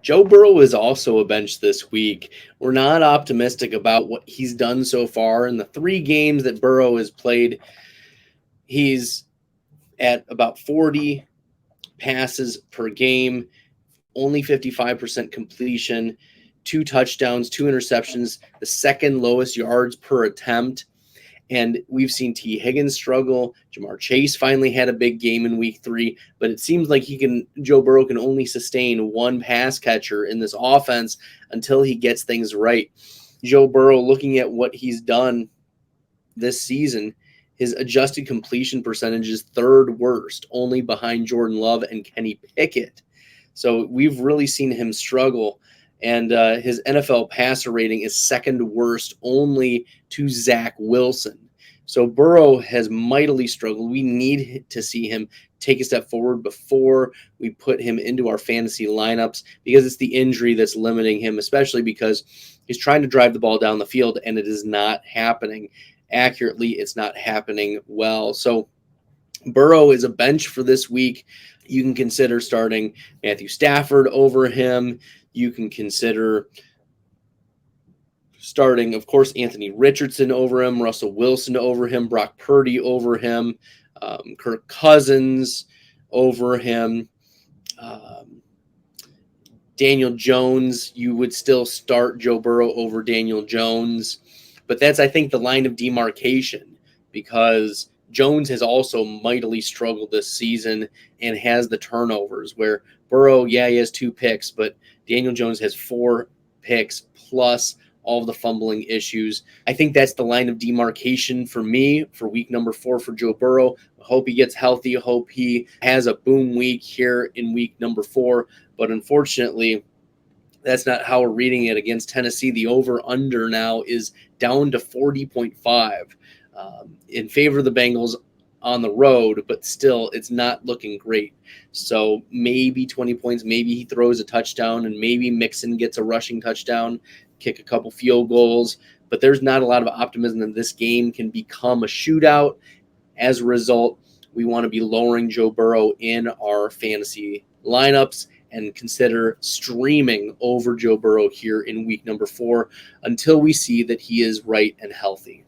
Joe Burrow is also a bench this week. We're not optimistic about what he's done so far. In the 3 games that Burrow has played, he's at about 40 passes per game, only 55% completion, 2 touchdowns, 2 interceptions, the second lowest yards per attempt. And we've seen T. Higgins struggle. Jamar Chase finally had a big game in week 3, but it seems like Joe Burrow can only sustain one pass catcher in this offense until he gets things right. Joe Burrow, looking at what he's done this season, his adjusted completion percentage is 3rd worst, only behind Jordan Love and Kenny Pickett. So we've really seen him struggle. And his NFL passer rating is 2nd worst, only to Zach Wilson. So Burrow has mightily struggled. We need to see him take a step forward before we put him into our fantasy lineups, because it's the injury that's limiting him, especially because he's trying to drive the ball down the field and it is not happening accurately. It's not happening well. So Burrow is a bench for this week. You can consider starting Matthew Stafford over him. You can consider starting, of course, Anthony Richardson over him, Russell Wilson over him, Brock Purdy over him, Kirk Cousins over him, Daniel Jones. You would still start Joe Burrow over Daniel Jones. But that's, I think, the line of demarcation, because Jones has also mightily struggled this season and has the turnovers, where Burrow, he has 2 picks, but Daniel Jones has 4 picks plus all of the fumbling issues. I think that's the line of demarcation for me for week number 4 for Joe Burrow. I hope he gets healthy. I hope he has a boom week here in week number 4. But unfortunately, that's not how we're reading it against Tennessee. The over-under now is down to 40.5 in favor of the Bengals on the road, but still it's not looking great. So maybe 20 points, maybe he throws a touchdown, and maybe Mixon gets a rushing touchdown, kick a couple field goals, but there's not a lot of optimism that this game can become a shootout. As a result, we want to be lowering Joe Burrow in our fantasy lineups and consider streaming over Joe Burrow here in week number 4 until we see that he is right and healthy.